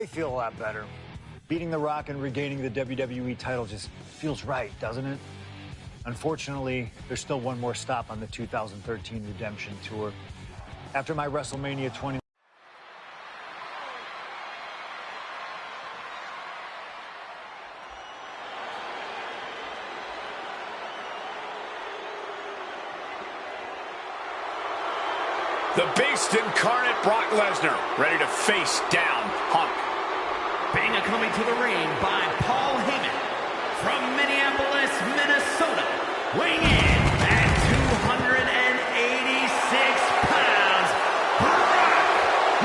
I feel a lot better. Beating The Rock and regaining the WWE title just feels right, doesn't it? Unfortunately, there's still one more stop on the 2013 Redemption Tour. After my WrestleMania 20... The Beast incarnate Brock Lesnar, ready to face down Punk. Being coming to the ring by Paul Heyman from Minneapolis, Minnesota, weighing in at 286 pounds, Brock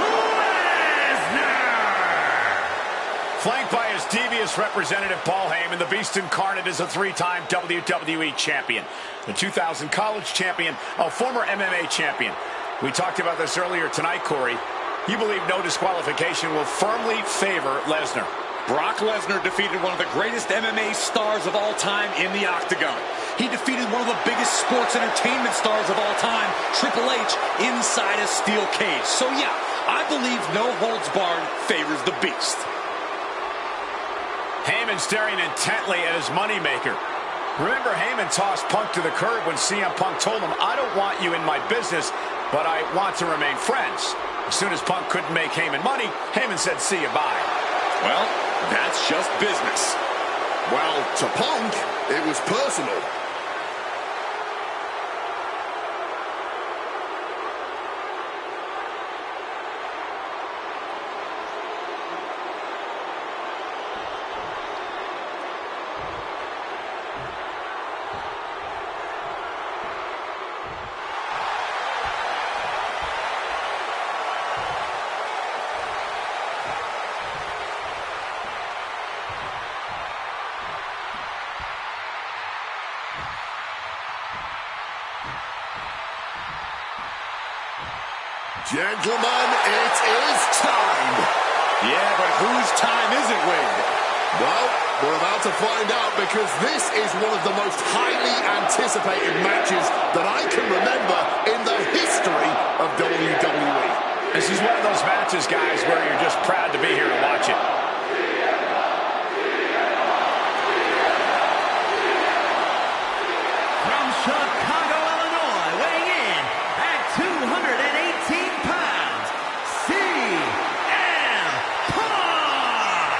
Lesnar! Flanked by his devious representative Paul Heyman, the Beast incarnate is a three-time WWE champion, the 2000 college champion, a former MMA champion. We talked about this earlier tonight, Corey. You believe no disqualification will firmly favor Lesnar. Brock Lesnar defeated one of the greatest MMA stars of all time in the octagon. He defeated one of the biggest sports entertainment stars of all time, Triple H, inside a steel cage. So yeah, I believe no holds barred favors the Beast. Heyman staring intently at his moneymaker. Remember, Heyman tossed Punk to the curb when CM Punk told him, "I don't want you in my business, but I want to remain friends." As soon as Punk couldn't make Heyman money, Heyman said, "See you, bye." Well, that's just business. Well, to Punk, it was personal. Gentlemen, it is time. Yeah, but whose time is it, Wade? Well, we're about to find out, because this is one of the most highly anticipated matches that I can remember in the history of WWE. This is one of those matches, guys, where you're just proud to be here to watch it. From Chicago, Illinois, weighing in at 218 pounds, CM Punk!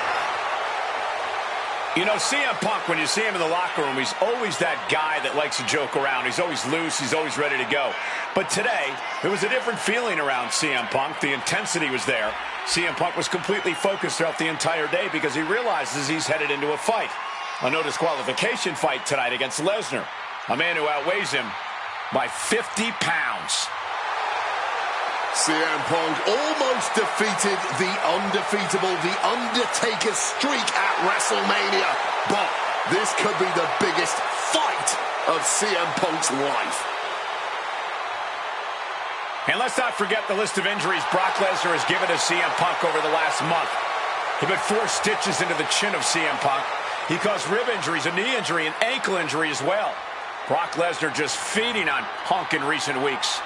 You know, CM Punk, when you see him in the locker room, he's always that guy that likes to joke around. He's always loose. He's always ready to go. But today, there was a different feeling around CM Punk. The intensity was there. CM Punk was completely focused throughout the entire day because he realizes he's headed into a fight. A no disqualification fight tonight against Lesnar, a man who outweighs him by 50 pounds. CM Punk almost defeated the undefeatable, The Undertaker's streak at WrestleMania. But this could be the biggest fight of CM Punk's life. And let's not forget the list of injuries Brock Lesnar has given to CM Punk over the last month. He put 4 stitches into the chin of CM Punk. He caused rib injuries, a knee injury, an ankle injury as well. Brock Lesnar just feeding on Punk in recent weeks.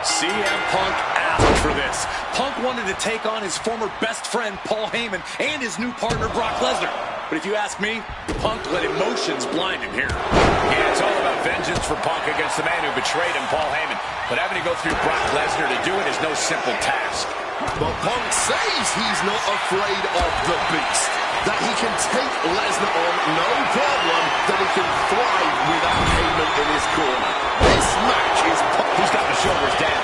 CM Punk asked for this. Punk wanted to take on his former best friend, Paul Heyman, and his new partner, Brock Lesnar. But if you ask me, Punk let emotions blind him here. Yeah, it's all about vengeance for Punk against the man who betrayed him, Paul Heyman. But having to go through Brock Lesnar to do it is no simple task. But Punk says he's not afraid of the Beast, that he can take Lesnar on no problem, that he can thrive without Heyman in his corner. This match is Punk. He's got the shoulders down.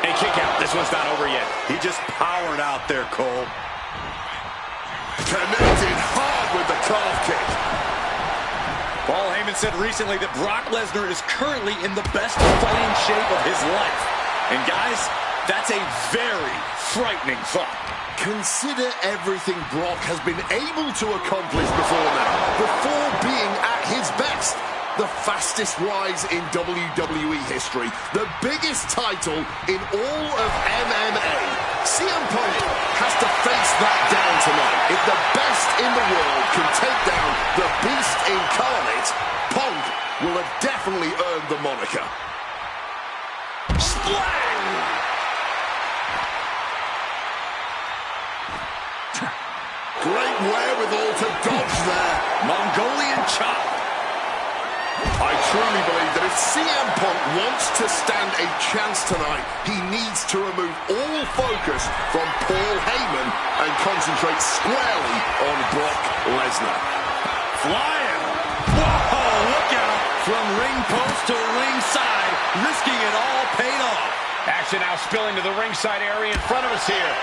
And kick out. This one's not over yet. He just powered out there, Cole. Connected hard with the calf kick. Paul Heyman said recently that Brock Lesnar is currently in the best fighting shape of his life. And guys, that's a very frightening thought. Consider everything Brock has been able to accomplish before now, before being at his best. The fastest rise in WWE history, the biggest title in all of MMA. CM Punk has to face that down tonight. If the best in the world can take down the Beast incarnate, Punk will have definitely earned the moniker. Splat! Great wherewithal to dodge there. Mongolian chop. I truly believe that if CM Punk wants to stand a chance tonight, he needs to remove all focus from Paul Heyman and concentrate squarely on Brock Lesnar. Flying. Whoa, look out. From ring post to ringside, risking it all paid off. Action now spilling to the ringside area in front of us here.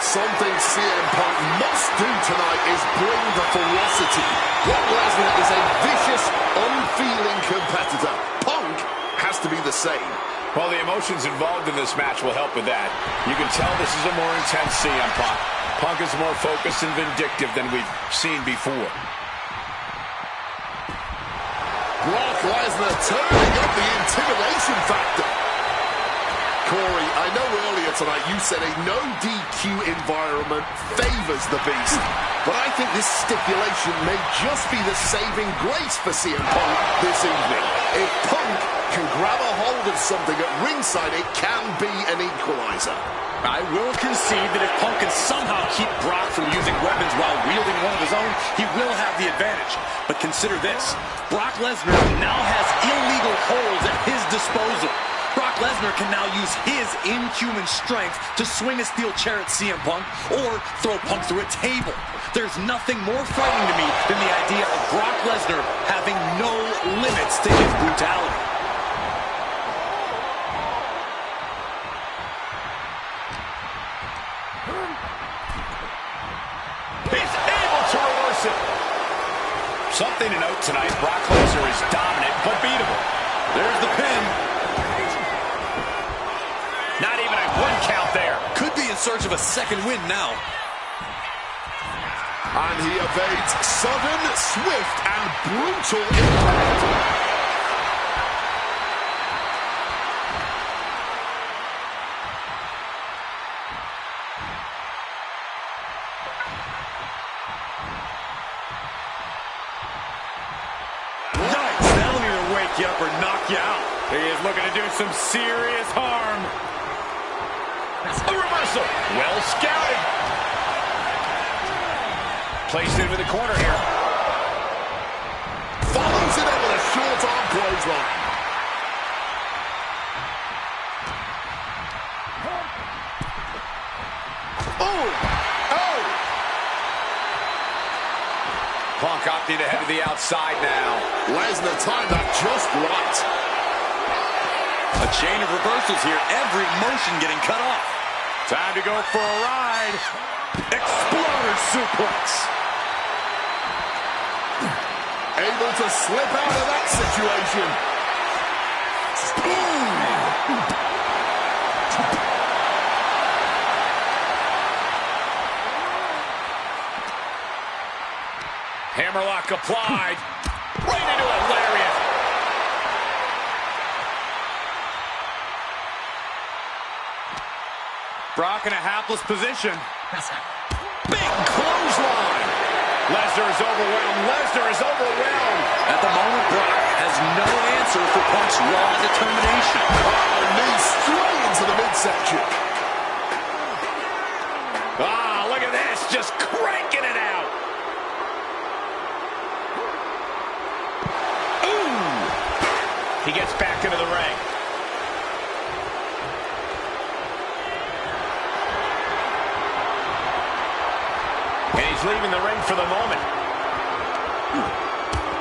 Something CM Punk must do tonight is bring the ferocity. Brock Lesnar is a vicious, unfeeling competitor. Punk has to be the same. Well, the emotions involved in this match will help with that. You can tell this is a more intense CM Punk. Punk is more focused and vindictive than we've seen before. Brock Lesnar turning up the intimidation factor. Corey, I know earlier tonight you said a no DQ environment favors the Beast, but I think this stipulation may just be the saving grace for CM Punk this evening. If Punk can grab a hold of something at ringside, it can be an equalizer. I will concede that if Punk can somehow keep Brock from using weapons while wielding one of his own, he will have the advantage. But consider this, Brock Lesnar now has illegal holds at his disposal. Brock Lesnar can now use his inhuman strength to swing a steel chair at CM Punk or throw Punk through a table. There's nothing more frightening to me than the idea of Brock Lesnar having no limits to his brutality. He's able to reverse it. Something to note tonight, Brock Lesnar is dominant but beatable. There's the pin. Not even a one count there. Could be in search of a second win now. And he evades sudden, swift, and brutal impact. Yikes, that'll either wake you up or knock you out. He is looking to do some serious harm. A reversal. Well scouted. Placed into the corner here. Follows it up with a short arm clothesline. Oh! Oh! Punk opting to head to the outside now. Lesnar timed that just right. A chain of reversals here. Every motion getting cut off. Time to go for a ride. Exploder suplex. Able to slip out of that situation. Hammerlock applied. Right into a lariat. Brock in a hapless position. Big clothesline. Lesnar is overwhelmed. Lesnar is overwhelmed. At the moment, Brock has no answer for Punk's raw determination. Oh, knee straight into the midsection. Ah, look at this. Just cranking it out. Ooh. He gets back into the ring. And he's leaving the ring for the moment.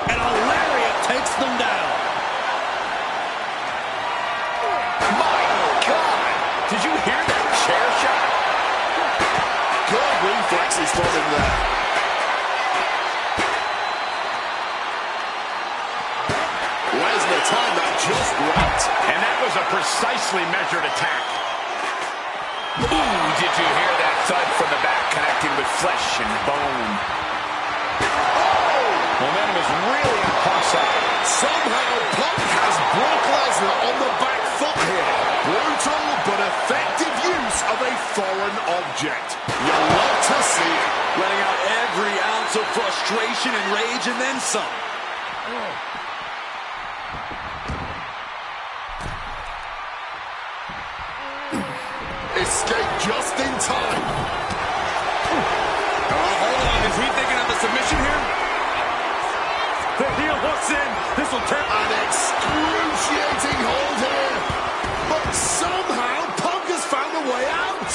And a lariat takes them down. My God! Did you hear that chair shot? Good reflexes from him there. Lesnar timed that just right. And that was a precisely measured attack. Ooh, did you hear that thud from the back, connecting with flesh and bone? Oh! Momentum is really Punk's side. Somehow, Punk has Brock Lesnar on the back foot here. Brutal but effective use of a foreign object. You love to see it. Letting out every ounce of frustration and rage and then some. Escape just in time. Hold on, is he thinking of the submission here? The heel hooks in. This will turn. An excruciating hold here. But somehow Punk has found a way out.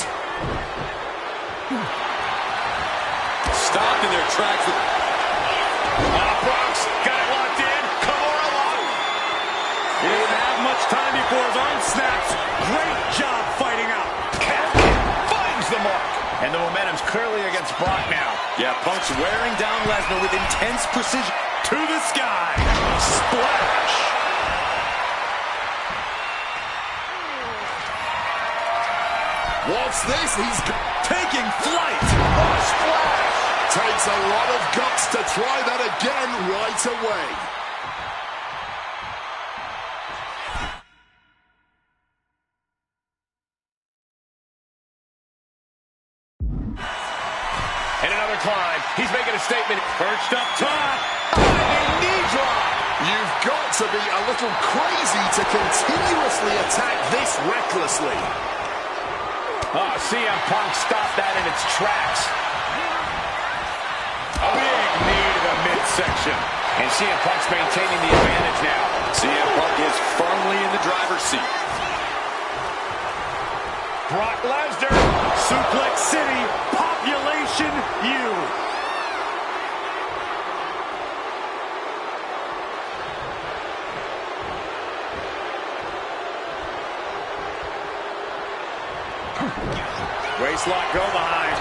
Stopped in their tracks. Brock's got it locked in. Kimura locked. He didn't have much time before his arm snaps. Great job fighting out. Finds the mark. And the momentum's clearly against Brock now. Yeah, Punk's wearing down Lesnar with intense precision. To the sky. Splash. What's this? He's Taking flight. Oh, splash. takes a lot of guts to try that again right away. And another climb. He's making a statement. Perched up top. A knee drop. You've got to be a little crazy to continuously attack this recklessly. Oh, CM Punk stopped that in its tracks. A big knee to the midsection. And CM Punk's maintaining the advantage now. CM Punk is firmly in the driver's seat. Brock Lesnar. Suplex City. Population U. Waistlock go behind.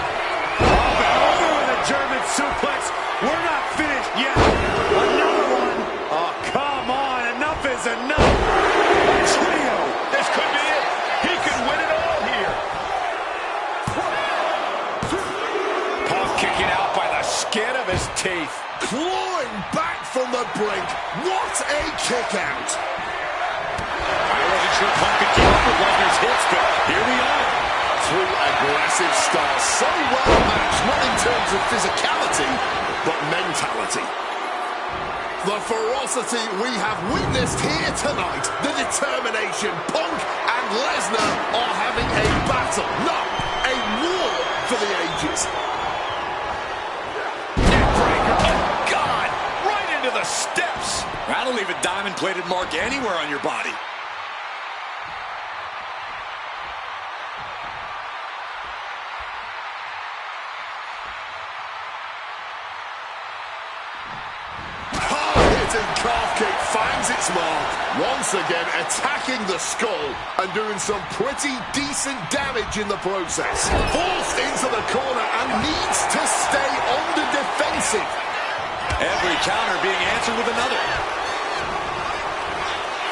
Up and over with a German suplex. We're not finished yet. Another one. Oh, come on. Enough is enough. A trio. This could be it. He could win it all here. Punk kicking out by the skin of his teeth. Clawing back from the brink. What a kick out. I wasn't sure Punk could keep up with Lesnar's hits, but here we are. Two aggressive stars, so well matched, not in terms of physicality, but mentality. The ferocity we have witnessed here tonight, the determination, Punk and Lesnar are having a battle, no, a war for the ages. Neckbreaker. Oh, God. Right into the steps. That'll leave a diamond-plated mark anywhere on your body. Calf kick finds its mark, once again attacking the skull and doing some pretty decent damage in the process. Forced into the corner and needs to stay on the defensive. Every counter being answered with another.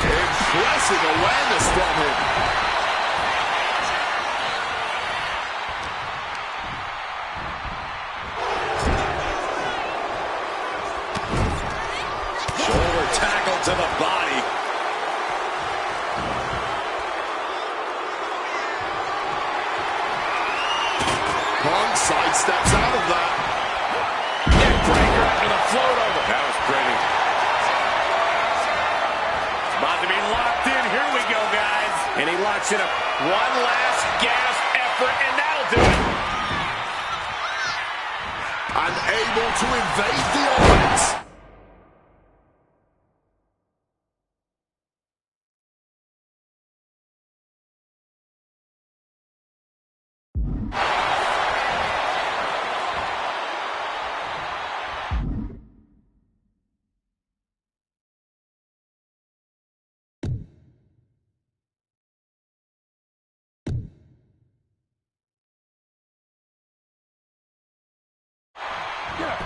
Impressive awareness from him. Tackle to the body. Punk sidesteps out of that. Neckbreaker after the float over. That was pretty. It's about to be locked in. Here we go, guys. And he locks in one last gasp effort, and that'll do it. And able to evade the offense.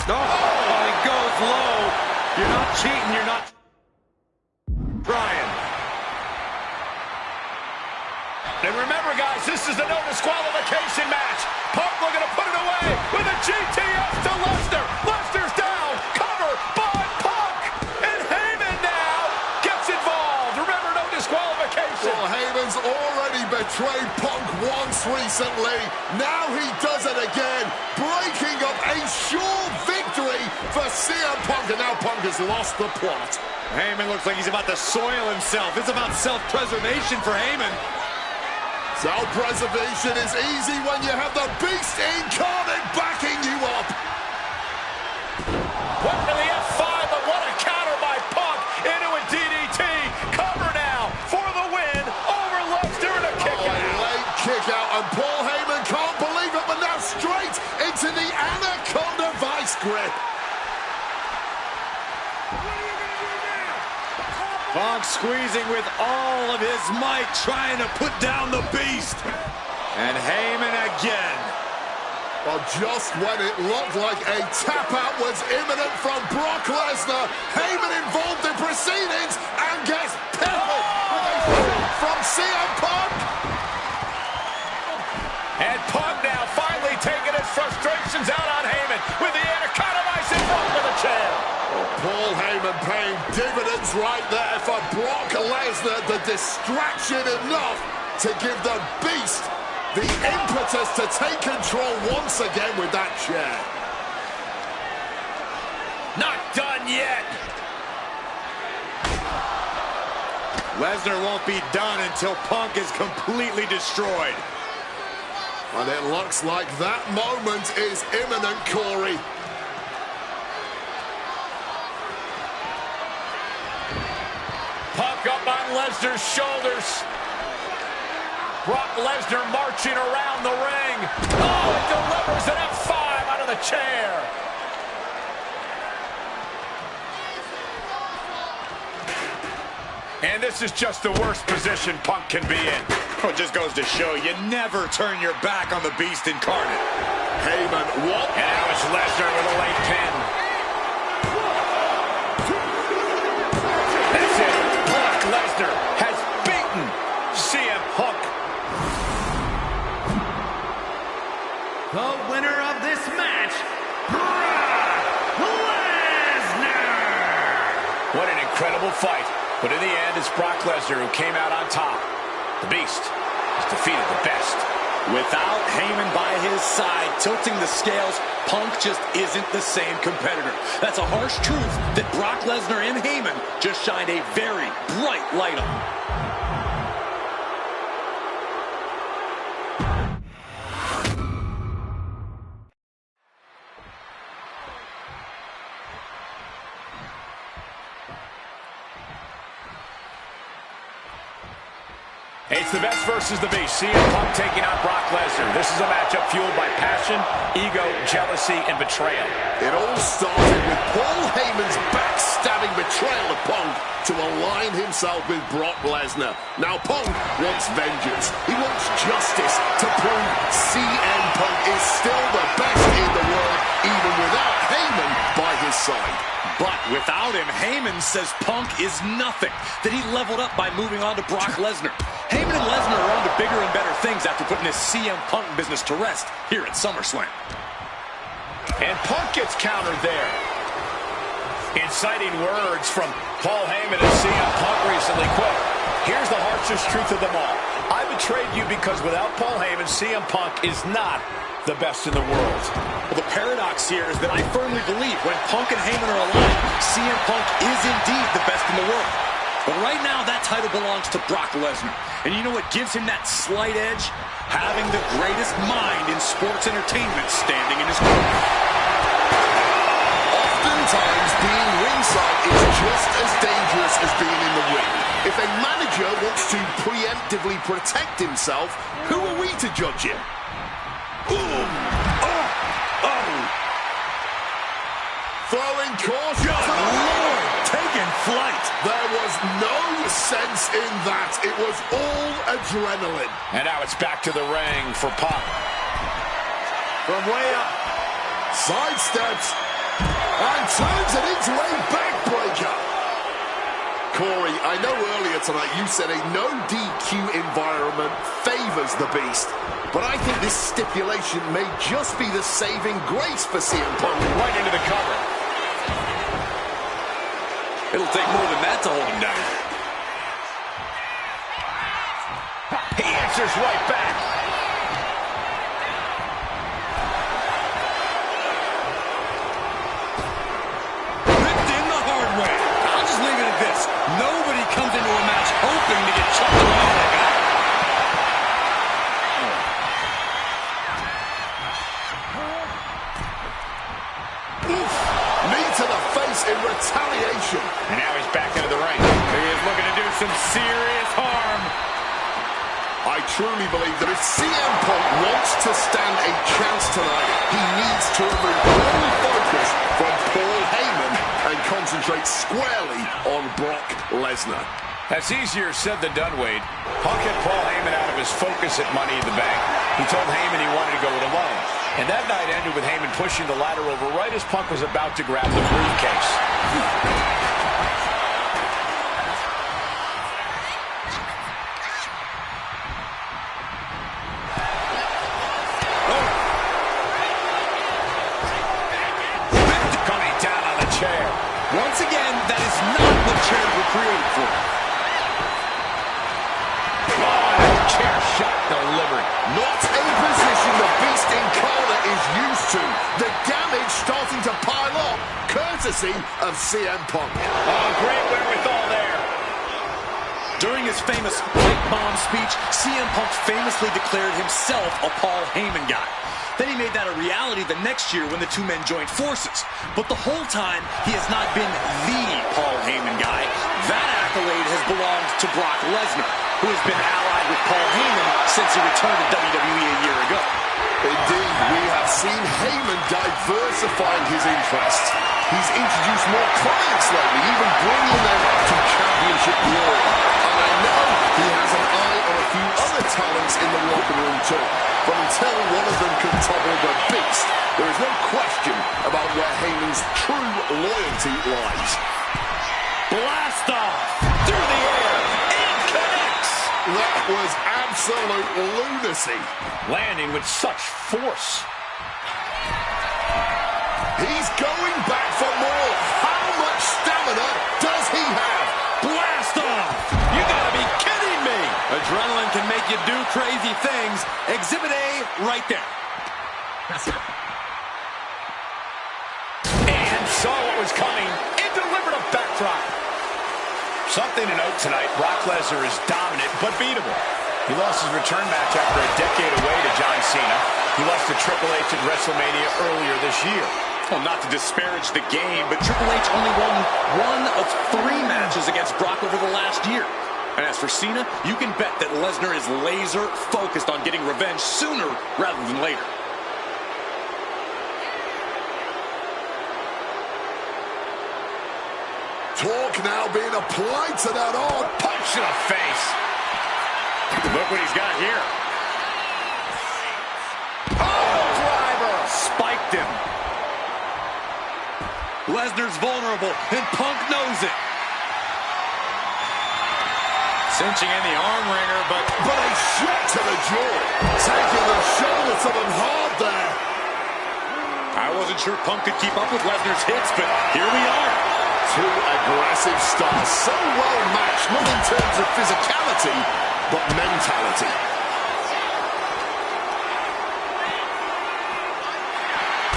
Oh, he goes low. You're not cheating. You're not trying. And remember, guys, this is the no disqualification match. Punk looking to put it away with a GTS to Lesnar. Lesnar's down. Cover by Punk. And betrayed Punk once recently. Now he does it again, breaking up a sure victory for CM Punk, and now Punk has lost the plot. Heyman looks like he's about to soil himself. It's about self-preservation for Heyman. Self-preservation is easy when you have the Beast Incarnate backing you up. Went to the F5, but what a counter by Punk into a DDT. Cover now for the win over Lesnar and a kick out. Late kick out, and Paul Heyman can't believe it, but now straight into the Anaconda Vice grip. Punk squeezing with all of his might, trying to put down the Beast. And Heyman again. Well, just when it looked like a tap-out was imminent from Brock Lesnar, Heyman involved in proceedings and gets peppered with a shot from CM Punk. And Punk now finally taking his frustrations out on Heyman with the Anaconda Vice in front of the chair. Paul Heyman paying dividends right there for Brock Lesnar. The distraction enough to give the Beast the impetus to take control once again with that chair. Not done yet. Lesnar won't be done until Punk is completely destroyed. And it looks like that moment is imminent, Corey. Punk up on Lesnar's shoulders. Brock Lesnar marching around the ring. Oh, it delivers an F5 out of the chair. And this is just the worst position Punk can be in. Oh, it just goes to show you never turn your back on the Beast Incarnate. Heyman, what? And now it's Lesnar with a late pin. That's it. Brock Lesnar has beaten CM Punk. The winner of this match, Brock Lesnar! What an incredible fight. But in the end, it's Brock Lesnar who came out on top. The Beast has defeated the best. Without Heyman by his side, tilting the scales, Punk just isn't the same competitor. That's a harsh truth that Brock Lesnar and Heyman just shined a very bright light on. It's the best versus the Beast. CM Punk taking on Brock Lesnar. This is a matchup fueled by passion, ego, jealousy, and betrayal. It all started with Paul Heyman's backstabbing betrayal of Punk to align himself with Brock Lesnar. Now Punk wants vengeance. He wants justice to prove CM Punk is still the best in the world, even without Heyman by his side. But without him, Heyman says Punk is nothing, that he leveled up by moving on to Brock Lesnar. Heyman and Lesnar are on to bigger and better things after putting his CM Punk business to rest here at SummerSlam. And Punk gets countered there. Inciting words from Paul Heyman and CM Punk recently. Quote, here's the harshest truth of them all. I betrayed you because without Paul Heyman, CM Punk is not the best in the world. Well, the paradox here is that I firmly believe when Punk and Heyman are aligned, CM Punk is indeed the best in the world. But right now, that title belongs to Brock Lesnar. And you know what gives him that slight edge? Having the greatest mind in sports entertainment standing in his corner. Oftentimes, being ringside is just as dangerous as being in the ring. If a manager wants to preemptively protect himself, who are we to judge him? Boom! Oh! Oh! Throwing caution. Lord, taking flight. There was no sense in that. It was all adrenaline. And now it's back to the ring for Punk. From way up. Sidesteps. And turns it into a backbreaker. Corey, I know earlier tonight you said a no DQ environment favors the Beast, but I think this stipulation may just be the saving grace for CM Punk. Right into the cover. It'll take more than that to hold him down. He answers answers right back. Ripped in the hard way. I'll just leave it at this. Nobody comes into a match hoping to get chucked around like that. Knee to the face in retaliation. And now he's back into the ring. He is looking to do some serious harm. I truly believe that if CM Punk wants to stand a chance tonight, he needs to remove all focus from Paul Heyman and concentrate squarely on Brock Lesnar. That's easier said than done, Wade. Punk had Paul Heyman out of his focus at Money in the Bank. He told Heyman he wanted to go it alone. And that night ended with Heyman pushing the ladder over right as Punk was about to grab the briefcase. Coming down on the chair. Once again, that is not what chairs were created for. Chair shot delivered. Not a position the Beast Incarnate is used to. The damage starting to pile up, courtesy of CM Punk. Oh, great wherewithal there. During his famous pipe bomb speech, CM Punk famously declared himself a Paul Heyman guy. Then he made that a reality the next year when the two men joined forces. But the whole time, he has not been the Paul Heyman guy. That accolade has belonged to Brock Lesnar, who has been allied with Paul Heyman since he returned to WWE a year ago. Indeed, we have seen Heyman diversifying his interests. He's introduced more clients lately, even bringing them to championship glory. And I know he has an eye on a few other talents in the locker room too. But until one of them can topple the Beast, there is no question about where Heyman's true loyalty lies. Blast off through the air. It connects. That was absolute lunacy. Landing with such force. He's going back for more. How much stamina does he have? Blast off! You gotta be kidding me! Adrenaline can make you do crazy things. Exhibit A right there. And saw what was coming and delivered a backdrop. Something to note tonight, Brock Lesnar is dominant but beatable. He lost his return match after a decade away to John Cena. He lost to Triple H at WrestleMania earlier this year. Well, not to disparage the game, but Triple H only won one of 3 matches against Brock over the last year. And as for Cena, you can bet that Lesnar is laser focused on getting revenge sooner rather than later. Talk now being applied to that arm. Punch to the face. Look what he's got here. Oh, driver. Spiked him. Lesnar's vulnerable, and Punk knows it. Cinching in the arm wringer, but a shot to the jaw. Taking the shoulder to them hard there. I wasn't sure Punk could keep up with Lesnar's hits, but here we are. 2 aggressive stars, so well matched, not in terms of physicality, but mentality.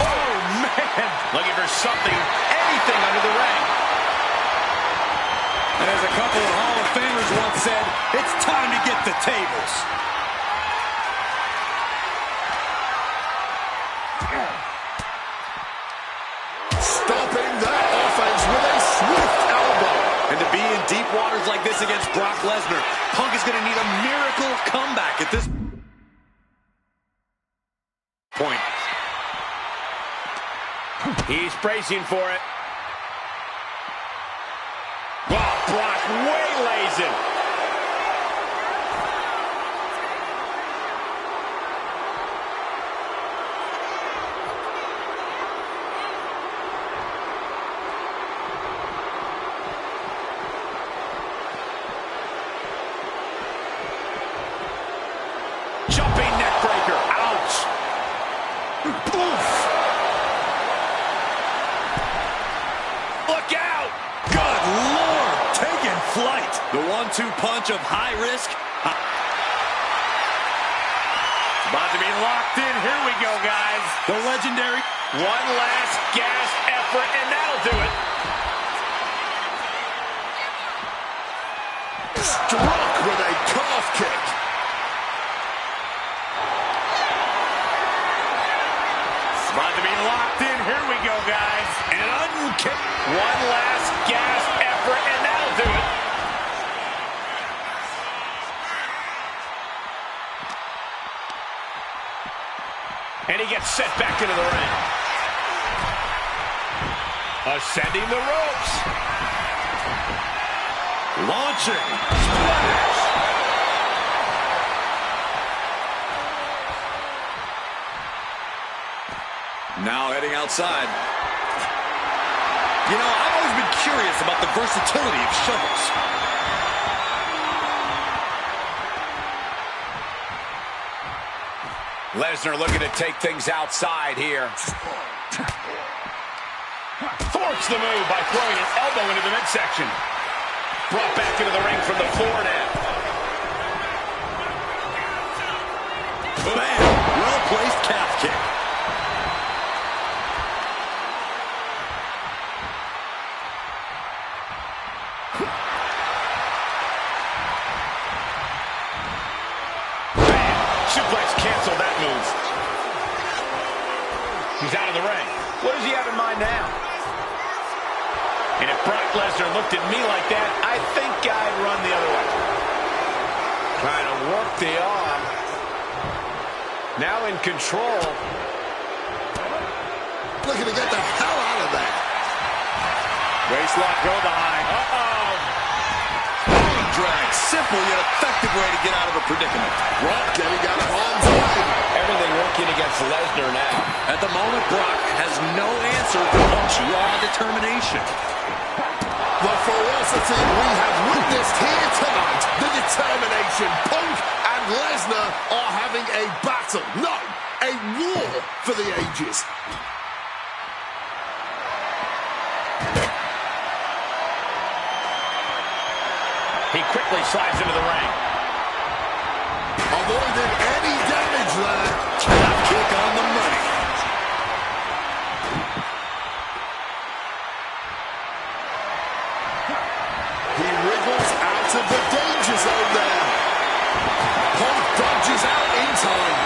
Oh, man. Looking for something, anything under the ring. And as a couple of Hall of Famers once said, it's time to get the tables. Stopping that offense with a swift elbow. And to be in deep waters like this against Brock Lesnar, Punk is going to need a miracle comeback at this point. He's bracing for it. Wow, Brock waylays him. Jumping neck breaker. Ouch. Oof. Look out. Good Lord, taking flight. The 1-2 punch of high risk. locked in. Here we go, guys. The legendary. One last gas effort, and that'll do it. Struck with a calf kick. About to be locked in. Here we go, guys. And unkick. One last gas effort, and that'll do it. And he gets set back into the ring. Ascending the ropes. Launching. Splash. Now heading outside. You know, I've always been curious about the versatility of shovels. Lesnar looking to take things outside here. Thwarts the move by throwing an elbow into the midsection. Brought back into the ring from the floor now. Bam! Well-placed calf kick. Suplex canceled that move. He's out of the ring. What does he have in mind now? And if Brock Lesnar looked at me like that, I think I'd run the other way. Trying to work the arm. Now in control. Looking to get the hell out of there. Waistlock go behind. Uh-oh. Drag. Simple yet effective way to get out of a predicament. Brock getting out of harm's way. Everything working against Lesnar now. At the moment, Brock has no answer for punch. Raw determination. The ferocity we have witnessed here tonight. The determination. Punk and Lesnar are having a battle. No, a war for the ages. He quickly slides into the ring. Avoided any damage there. Calf kick on the money. He wriggles out of the danger zone there. Punk dodges out in time.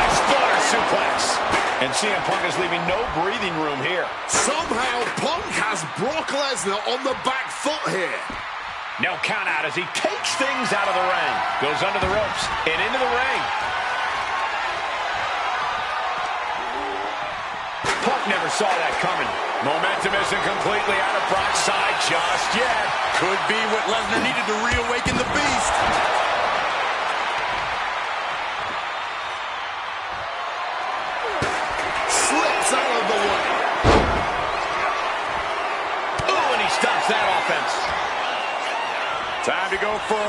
Exploder suplex. And CM Punk is leaving no breathing room here. Somehow Punk has Brock Lesnar on the back foot here. No count out as he takes things out of the ring. Goes under the ropes and into the ring. Punk never saw that coming. Momentum isn't completely out of Brock's side just yet. Could be what Lesnar needed to reawaken the beast. Slips out of the way. Oh, and he stops that offense. Time to go for...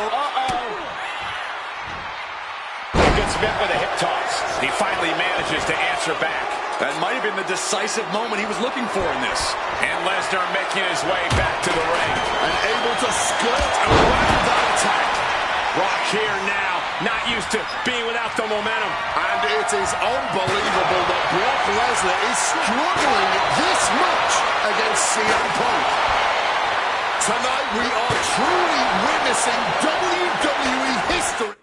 He gets met with a hip toss. He finally manages to answer back. That might have been the decisive moment he was looking for in this. And Lesnar making his way back to the ring. And able to skirt around that attack. Brock here now, not used to being without the momentum. And it is unbelievable that Brock Lesnar is struggling this much against CM Punk. Tonight we are truly witnessing WWE history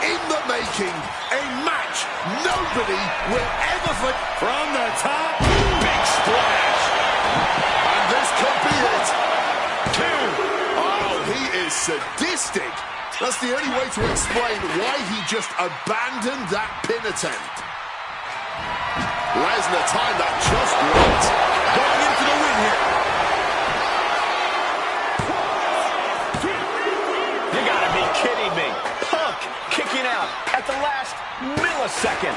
in the making. A match nobody will ever forget. From the top. Big splash. And this could be it. Oh, he is sadistic. That's the only way to explain why he just abandoned that pin attempt. Lesnar timed that just right. Going in for the win here. You gotta be kidding me. Punk kicking out at the last millisecond.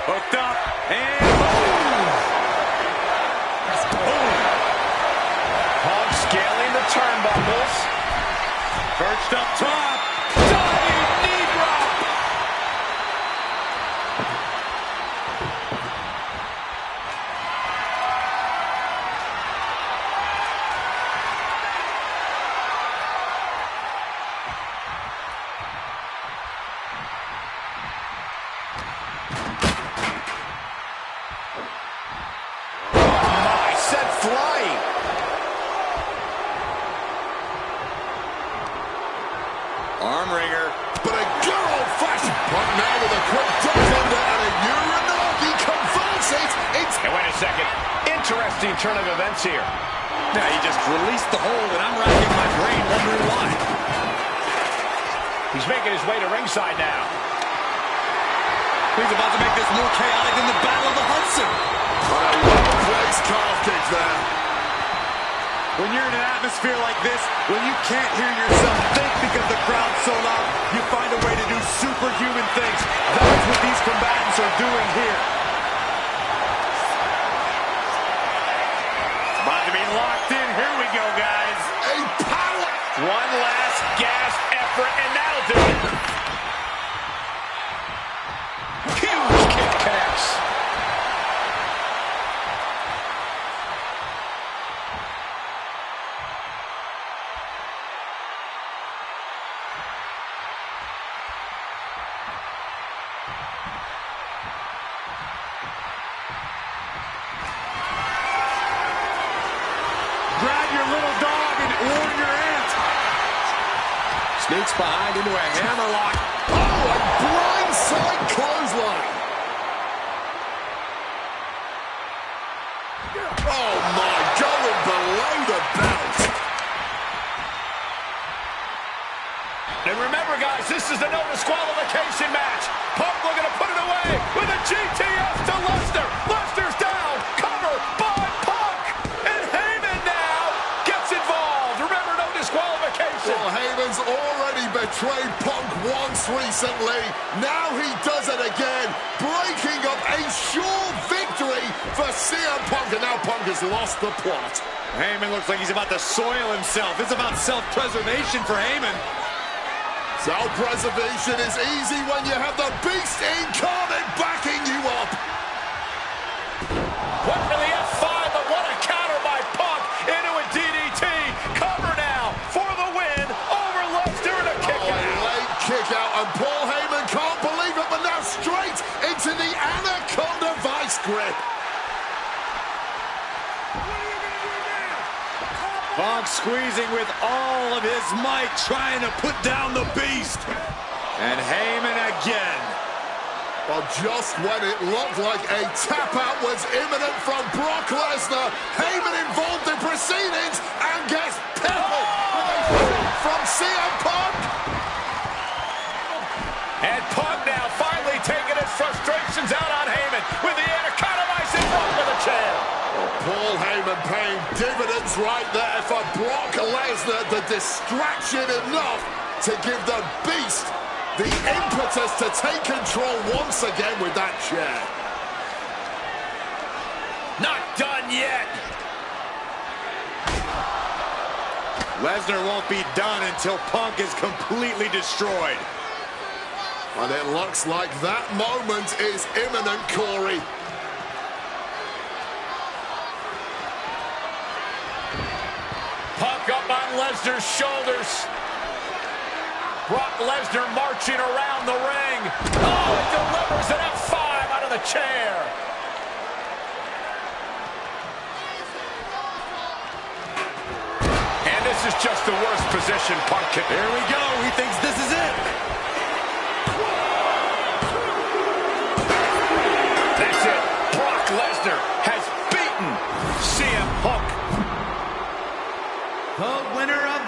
Hooked up and boom. Punk scaling the turnbuckles. Perched up top. Diving knee drop. turn of events here. Yeah, he just released the hold, and I'm racking my brain wondering why. He's making his way to ringside now. He's about to make this more chaotic than the Battle of the Hudson. Well-placed calf kick there. When you're in an atmosphere like this, when you can't hear yourself think because the crowd's so loud, you find a way to do superhuman things. That's what these combatants are doing here. It's about to be locked in. Here we go, guys. A power. One last gasp effort, and that'll do it. Huge kick connects. Grab your little dog and warn your aunt. Sneaks behind into a hammerlock. Oh, a blindside clothesline. Oh, my, going below the belt. And remember, guys, this is the no disqualification match. Punk looking to put it away with a GTS to Lesnar. Lesnar's down. Cover by Punk. And Heyman now gets involved. Remember, no disqualification. Well, Heyman's already betrayed Punk once recently. Now he does it again, breaking up a sure victory for CM Punk. And now Punk has lost the plot. Heyman looks like he's about to soil himself. It's about self-preservation for Heyman. Self-preservation is easy when you have the Beast incarnate backing you up. Went for the F5, but what a counter by Punk into a DDT. Cover now for the win over Lesnar and a kick Oh, a out. late kick out, and Paul Heyman can't believe it, but now straight into the Anaconda Vice grip. Punk squeezing with all of his might, trying to put down the Beast. And Heyman again. Well, just when it looked like a tap-out was imminent from Brock Lesnar, Heyman involved in proceedings and gets peppered with a shot from CM Punk. And Punk now finally taking his frustrations out on Heyman with the Anaconda Vice in front of the chair. Paul Heyman paying dividends right there for Brock Lesnar. The distraction enough to give the Beast the impetus to take control once again with that chair. Not done yet. Lesnar won't be done until Punk is completely destroyed. And it looks like that moment is imminent, Corey. Punk up on Lesnar's shoulders. Brock Lesnar marching around the ring. Oh, it delivers an F5 out of the chair. And this is just the worst position Punk can. Here we go. He thinks this is it. That's it. Brock Lesnar has beaten CM Punk. The winner of